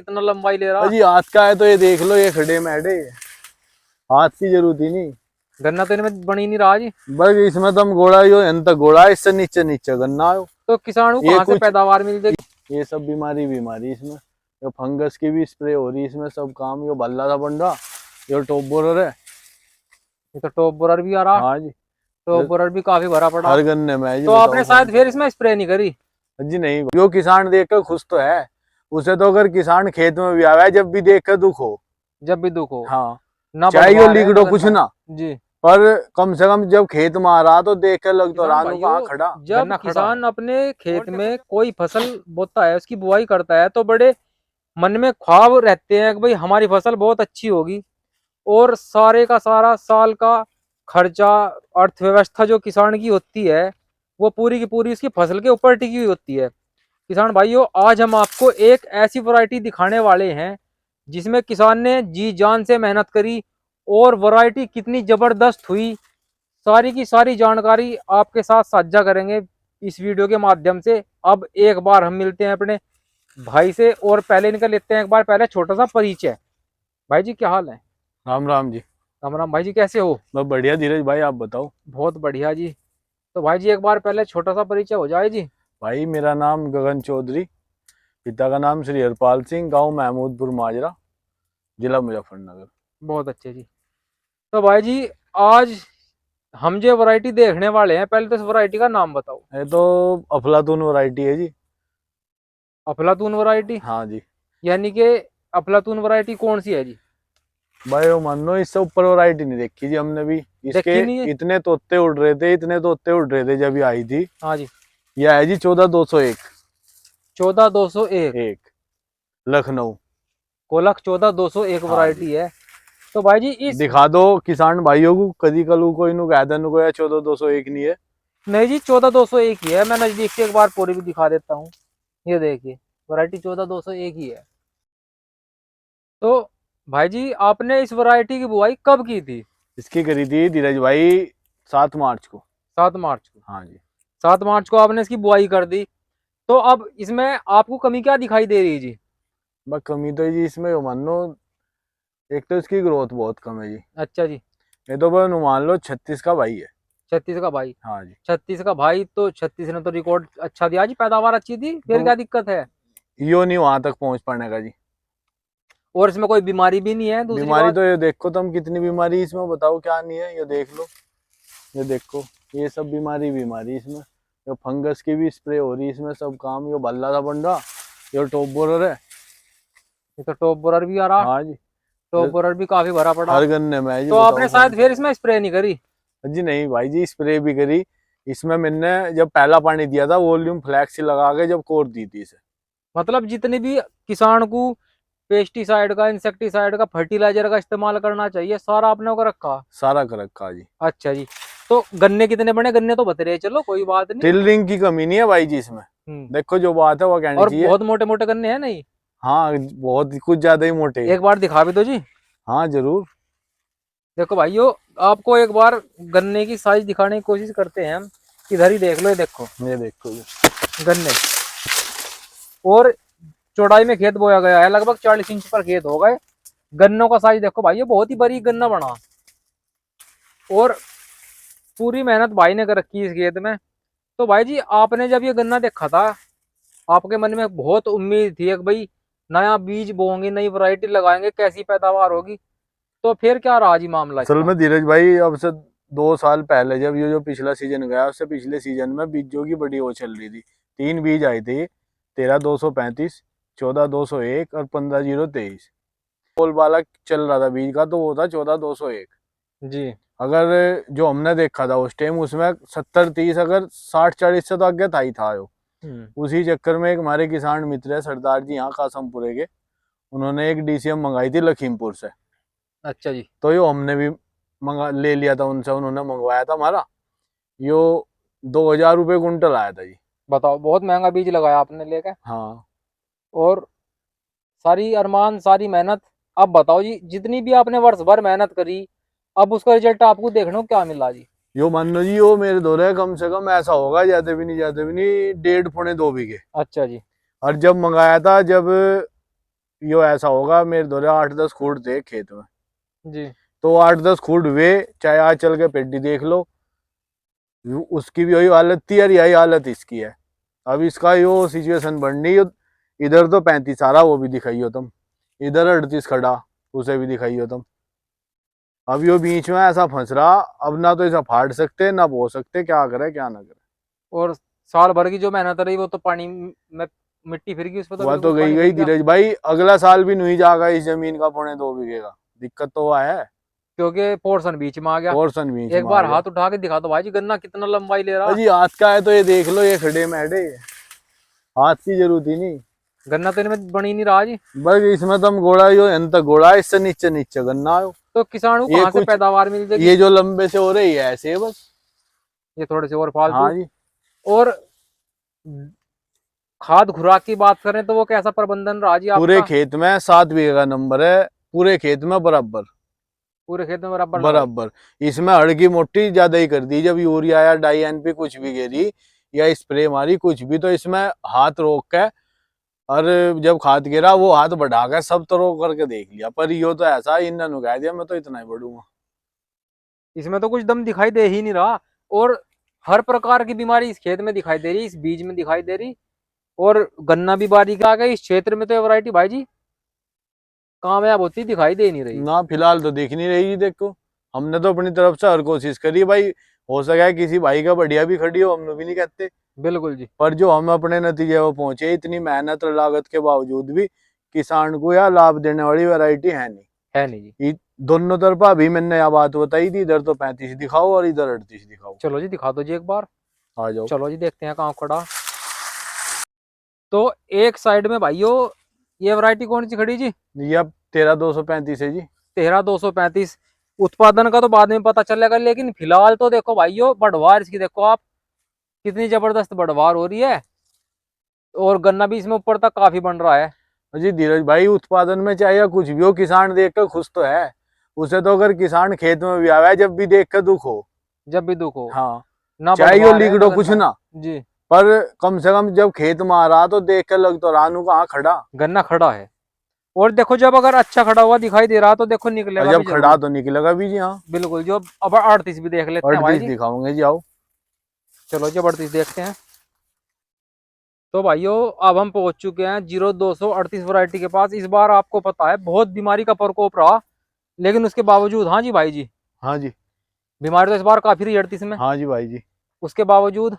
कितना लंबाई ले रहा। जी हाथ का है तो ये देख लो, ये खड़े मैडे, हाथ की जरूरत ही नहीं। गन्ना तो इनमें बनी नहीं रहा जी। बस इसमें तुम गोड़ा यो अंत गोड़ा, इससे नीचे नीचे गन्ना हो। तो किसान को ये कहाँ से कुछ पैदावार मिल जाएगी। ये सब बीमारी इसमें, ये फंगस की भी स्प्रे हो रही है इसमें, सब काम यो भल्ला था बंडा, ये टॉप बोरर है। ये तो टॉप बोरर भी आ रहा। हाँ जी, टॉप बोरर भी काफी भरा पड़ा। हर गन्ने में है जी। तो आपने शायद फिर इसमें स्प्रे नहीं करी। जी नहीं, यो किसान देख कर खुश तो है, उसे तो अगर किसान खेत में भी आवा है जब भी देख कर दुख हो। जब भी दुख हो। हाँ, ना चाहे यो बढ़वा रहे लिगड़ो ना कुछ गन्ना। ना, जी। पर कम से कम जब खेत में आ रहा तो देख कर लग तो रहा कहाँ खड़ा। जब किसान अपने खेत में कोई फसल बोता है, उसकी बुआई करता है, तो बड़े मन में ख्वाब रहते हैं कि भाई हमारी फसल बहुत अच्छी होगी। और सारे का सारा साल का खर्चा, अर्थव्यवस्था जो किसान की होती है, वो पूरी की पूरी उसकी फसल के ऊपर टिकी हुई होती है। किसान भाइयों, आज हम आपको एक ऐसी वैरायटी दिखाने वाले हैं जिसमें किसान ने जी जान से मेहनत करी और वैरायटी कितनी जबरदस्त हुई, सारी की सारी जानकारी आपके साथ साझा करेंगे इस वीडियो के माध्यम से। अब एक बार हम मिलते हैं अपने भाई से, और पहले इनका लेते हैं एक बार पहले छोटा सा परिचय। भाई जी क्या हाल है। राम राम जी। राम राम भाई जी, कैसे हो। बस बढ़िया धीरज भाई, आप बताओ। बहुत बढ़िया जी। तो भाई जी एक बार पहले छोटा सा परिचय हो जाए जी। भाई मेरा नाम गगन चौधरी, पिता का नाम श्री हरपाल सिंह, गांव महमूदपुर माजरा, जिला मुजफ्फरनगर। बहुत अच्छे जी। तो भाई जी आज हम जो वैरायटी देखने वाले हैं, पहले तो इस वैरायटी का नाम बताओ। ये तो अफलातून वैरायटी है जी। अफलातून वैरायटी। हाँ जी। यानी कि अफलातून वैरायटी कौन सी है जी। भाई वो मान लो, इससे ऊपर वैरायटी नहीं देखी जी हमने भी। इसके देखी नहीं है। इतने तोते उड़ रहे थे, इतने तोते उड़ रहे थे जब ये आई थी। हाँ जी। यह है जी 14201। 14201। एक लखनऊ। कोलख 14201 हाँ जी। वैरायटी है। तो भाई जी इस दिखा दो किसान भाइयों को, कदी कलू को इन्हों कह देन को, या 14201 नहीं है। नहीं जी 14201 ही है। मैं नजदीक से एक बार पूरी भी दिखा देता हूँ। ये देखिए वैरायटी 14201 ही है। तो भाई जी आपने इस वैरायटी की बुआई कब की थी। इसकी करी थी धीरज भाई 7 मार्च को। 7 मार्च को। हाँ जी। 7 मार्च को आपने इसकी बुआई कर दी। तो अब इसमें आपको कमी क्या दिखाई दे रही है जी। बस कमी तो जी इसमें यो मान लो, एक तो इसकी ग्रोथ बहुत कम है जी। अच्छा जी। ये तो बस मान लो 36 का भाई है। 36 का भाई। हाँ जी। 36 का भाई, तो 36 ने तो रिकॉर्ड अच्छा दिया जी, पैदावार अच्छी थी, फिर तो क्या दिक्कत है। यो नहीं वहां तक पहुंच पाने का जी। और इसमें कोई बीमारी भी नहीं है दूसरी बीमारी बात। तो ये देखो तुम, कितनी बीमारी इसमें बताओ, क्या नहीं है ये देख लो। ये देखो, ये सब बीमारी इसमें, ये फंगस की भी स्प्रे हो रही है इसमें, सब काम। ये भल्ला था बंडा, ये टॉप बोरर है। ये तो टॉप बोरर भी आ रहा। हाँ जी। टॉप बोरर भी काफी भरा पड़ा। हर गन्ने में है जी, तो बताओ आपने कौन शायद सा। फिर इसमें स्प्रे नहीं करी। जी नहीं भाई जी, स्प्रे भी करी। इसमें मैंने जब पहला पानी दिया था, वॉल्यूम फ्लैक्स लगा के जब कोर दी थी इसे। मतलब जितने भी किसान को पेस्टिसाइड का, इंसेक्टिसाइड का, फर्टिलाइजर का इस्तेमाल करना चाहिए, सारा आपने को रखा। सारा कर रखा जी। अच्छा जी। तो गन्ने कितने बने, गन्ने तो बता रहे, चलो कोई बात नहीं। टिलरिंग की कमी नहीं है भाई जी इसमें। देखो जो बात है वो कहनी और चाहिए। बहुत मोटे मोटे गन्ने हैं नहीं। हाँ, बहुत कुछ ज्यादा ही मोटे। एक बार दिखा भी दो जी। हाँ जरूर। देखो भाइयों, आपको एक बार गन्ने की साइज दिखाने की कोशिश करते हैं हम। इधर ही देख लो, ये देखो ये देखो जी। गन्ने। और चौड़ाई में खेत बोया गया है, लगभग 40 इंच पर खेत हो गए। गन्नों का साइज देखो भाई, ये बहुत ही बड़ी गन्ना बना। और पूरी मेहनत भाई ने कर रखी इस खेत में। तो भाई जी आपने जब ये गन्ना देखा था, आपके मन में बहुत उम्मीद थी कि भाई नया बीज बोएंगे, नई वैरायटी लगाएंगे, कैसी पैदावार होगी। तो फिर क्या रहा जी मामला असल इसका। में धीरज भाई, अब से 2 साल पहले जब ये जो पिछला सीजन गया, उससे पिछले सीजन में बीजों की बड़ी वो चल रही थी। 3 बीज आए थे, 13-235, 14-201 और 15-023। बोल बाला चल रहा था बीज का, तो वो था 14-201। जी। अगर जो हमने देखा था उस टाइम, उसमें 70-30, अगर 60-40 से तो आगे था ही था। उसी चक्कर में एक हमारे किसान मित्र है सरदार जी, यहाँ कासमपुरे के, उन्होंने एक डीसीएम मंगाई थी लखीमपुर से। अच्छा जी। तो यो हमने भी मंगा ले लिया था उनसे, उन्होंने मंगवाया था हमारा। यो 2000 रुपये कुंटल आया था जी। बताओ, बहुत महंगा बीज लगाया आपने लेके। हाँ। और सारी अरमान, सारी मेहनत। अब बताओ जी, जितनी भी आपने वर्ष भर मेहनत करी, अब उसका रिजल्ट आपको देखने को क्या मिला जी। यो मान लो जी, यो मेरे दौरे कम से कम ऐसा होगा, ज्यादा भी नहीं 1.5 पौने 2 बीघे। अच्छा जी। और जब मंगाया था, जब यो ऐसा होगा, मेरे दौरे 8-10 खूड थे खेत में, जी। तो 8-10 खूड हुए, चाहे आज चल के पेड्डी देख लो, उसकी भी वही हालत थी और यही हालत इसकी है। अब इसका यो सिचुएशन बननी, इधर तो 35 आ रहा, वो भी दिखाइयो तुम, इधर 38 खड़ा, उसे भी दिखाइयो तुम। अब यो बीच में ऐसा फंस रहा, अब ना तो इसे फाड़ सकते ना बो सकते, क्या करे क्या ना करे। और साल भर की जो मेहनत रही वो तो पानी में, मिट्टी फिर गई उसमें, तो वह बिल्कुल तो गई पानी गई फिर गया। धीरज भाई, अगला साल भी नहीं जाएगा इस जमीन का 2.25 बीघे का, दिक्कत तो वह है, क्योंकि पोर्शन बीच में आ गया। पोर्शन बीच एक में आ बार गया। हाथ उठा के दिखा दो भाई जी, गन्ना कितना लंबाई ले रहा। अजी हाथ का है तो ये देख लो, ये खड़े मेढ़े, हाथ की जरूरत ही नहीं। गन्ना तो इनमें बन ही नहीं रहा जी। बस इसमें तुम गोड़ा, यो अंत गोड़ा, इससे नीचे नीचे गन्ना हो। तो किसान को ये कहाँ से कुछ, पैदावार मिल जाएगी। ये जो लंबे से हो रही है ऐसे बस। ये थोड़े से और फालतू। हाँ जी। और खाद खुराक की बात करें तो वो कैसा प्रबंधन रहा जी पूरे आपका। खेत में 7 बीघे का नंबर है, पूरे खेत में बराबर पूरे खेत में बराबर लगाई। बराबर। इसमें हड़ की मोटी ज्यादा ही कर दी, जब यूरिया या डाई एनपी कुछ भी गिरी या स्प्रे मारी कुछ भी, तो इसमें हाथ रोक के, और जब खाद गिरा वो हाथ बढ़ा के सब तो रोक करके देख लिया, पर यो तो ऐसा इन्होंने कह दिया मैं तो इतना ही बढ़ूंगा। इसमें तो कुछ दम दिखाई दे ही नहीं रहा। और हर प्रकार की बीमारी इस खेत में दिखाई दे रही, इस बीज में दिखाई दे रही। और गन्ना भी बारीक आ गई इस क्षेत्र में, तो ये वैरायटी भाई जी कामयाब होती दिखाई दे नहीं रही। ना फिलहाल तो दिख नहीं रही जी, देखो हमने तो अपनी तरफ से हर कोशिश करी भाई, हो सका है किसी भाई का बढ़िया भी खड़ी हो, हम लोग भी नहीं कहते, बिल्कुल जी। पर जो हम अपने नतीजे वो पहुंचे, इतनी मेहनत और लागत के बावजूद भी किसान को यह लाभ देने वाली वैरायटी है नहीं। है नहीं जी। ये दोनों तरफा अभी मैंने यह बात बताई थी, इधर तो 35 दिखाओ और इधर 38 दिखाओ। चलो जी दिखा दो जी एक बार। आ जाओ। चलो जी देखते हैं कहाँ खड़ा। तो एक साइड में भाइयों ये वैरायटी कौन सी खड़ी जी। ये अब 13,235 है जी। 13,235। उत्पादन का तो बाद में पता चलेगा, लेकिन फिलहाल तो देखो भाइयों बढ़वार इसकी देखो आप, कितनी जबरदस्त बढ़वार हो रही है। और गन्ना भी इसमें ऊपर तक काफी बन रहा है। जी धीरज भाई, उत्पादन में चाहे या कुछ भी हो, किसान देख कर खुश तो है, उसे तो अगर किसान खेत में भी आया है जब भी देख कर दुख हो। जब भी दुख हो। हाँ, ना चाहे यो बढ़वार है ना लिगड़ो कुछ गन्ना। ना, जी। पर कम से कम जब खेत में आ रहा तो देख कर लग तो रानू कहाँ खड़ा। गन्ना खड़ा है। और देखो जब अगर अच्छा खड़ा हुआ दिखाई दे रहा तो देखो और निकलेगा जब भी खड़ा जरूर। तो निकलेगा भी जी। हाँ, बिल्कुल जो अब 38 भी देख लेते हैं भाई 38 जी। दिखाओगे जी, आओ। चलो जी 38 देखते हैं। तो भाइयों अब हम पहुंच चुके हैं 0238 वैरायटी के पास। इस बार आपको पता है बहुत बीमारी का प्रकोप रहा, लेकिन उसके बावजूद, हाँ जी भाई जी, हाँ जी। बीमारी तो इस बार काफी रही 38 में। हाँ जी भाई जी। उसके बावजूद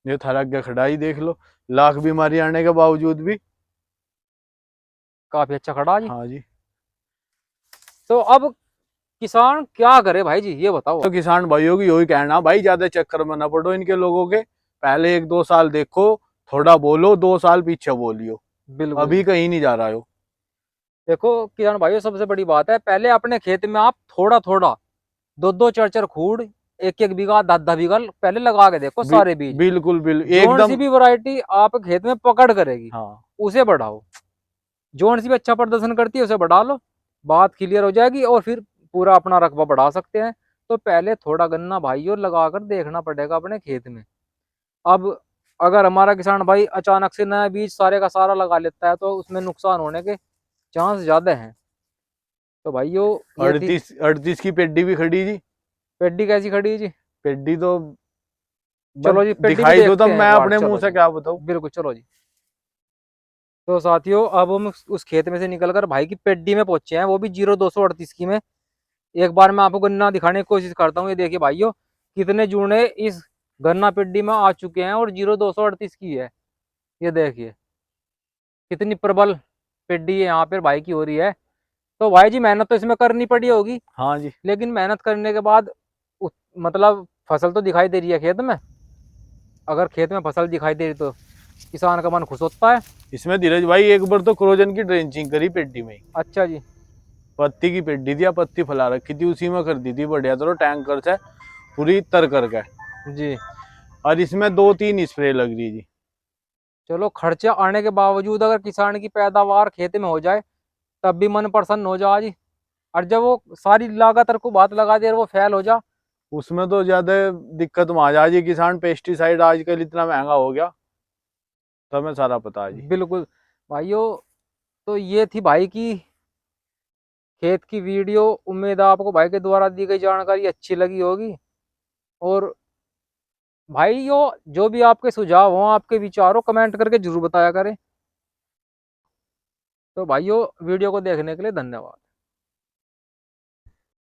ये थरक के खड़ा ही देख लो, लाख बीमारी आने के बावजूद भी। काफी अच्छा खड़ा जी। हाँ जी। तो अब किसान क्या करे भाई जी, ये बताओ। तो किसान भाइयों की यही कहना भाई, ज्यादा चक्कर में ना पड़ो इनके लोगों के, पहले 1-2 साल देखो, थोड़ा बोलो, 2 साल पीछे बोलियो, बिल्कुल अभी जी। कहीं नहीं जा रहा हो। देखो किसान भाइयों सबसे बड़ी बात है, पहले अपने खेत में आप थोड़ा थोड़ा, दो दो चार चार खूड़, एक एक बीघा 10-10 बीघा पहले लगा के देखो बि, सारे बीज। बिल्कुल बिल्कुल जोन सी एकदम। भी वैरायटी आप खेत में पकड़ करेगी हाँ। उसे बढ़ाओ। जोन सी भी अच्छा प्रदर्शन करती है उसे बढ़ा लो, बात क्लियर हो जाएगी और फिर पूरा अपना रकबा बढ़ा सकते हैं। तो पहले थोड़ा गन्ना भाइयों लगाकर देखना पड़ेगा अपने खेत में। अब अगर हमारा किसान भाई अचानक से नया बीज सारे का सारा लगा लेता है तो उसमें नुकसान होने के चांस ज्यादा हैं। तो भाइयों ये थी 38 की पेड्डी भी खड़ी जी। पेड्डी कैसी खड़ी है जी। पेड्डी तो बस चलो जी पेड्डी भी दिखाई दो, तब देखते हैं मैं एक बार, अपने मुंह चलो से जी। क्या बताऊं। बिल्कुल चलो जी। तो साथियों अब हम उस खेत में से निकलकर भाई की पेड्डी में पहुंचे हैं, वो भी 0238 की में। एक बार मैं आपको गन्ना दिखाने की कोशिश करता हूँ। ये देखिए भाइयों कितने जूने इस गन्ना पेड्डी में आ चुके हैं और 0238 की है। ये देखिए कितनी प्रबल पेड्डी है यहाँ पे भाई की हो रही है। तो भाई जी मेहनत तो इसमें करनी पड़ी होगी, हाँ जी। लेकिन मेहनत करने के बाद मतलब फसल तो दिखाई दे रही है खेत में। अगर खेत में फसल दिखाई दे रही तो किसान का मन खुश होता है। इसमें धीरज भाई एक बार तो क्रोजन की ड्रेंचिंग करी पेड्डी में ही। अच्छा जी। पत्ती की पेड्डी थी या पत्ती फैला रखी थी, उसी में कर दी थी बढ़िया तरह टैंकर से पूरी तर करके। जी। और इसमें 2-3 स्प्रे लग रही जी। चलो खर्चा आने के बावजूद अगर किसान की पैदावार खेत में हो जाए तब भी मन प्रसन्न हो जा जी। और जब वो सारी लागत को बात लगा दे और वो फेल हो जा। उसमें तो ज्यादा दिक्कत में आ जाए किसान, पेस्टिसाइड आजकल इतना महंगा हो गया, तो हमें सारा पता है जी। बिल्कुल भाइयों। तो ये थी भाई की खेत की वीडियो। उम्मीद है आपको भाई के द्वारा दी गई जानकारी अच्छी लगी होगी। और भाई जो भी आपके सुझाव हो, आपके विचार हो, कमेंट करके जरूर बताया करें। तो भाइयों, वीडियो को देखने के लिए धन्यवाद।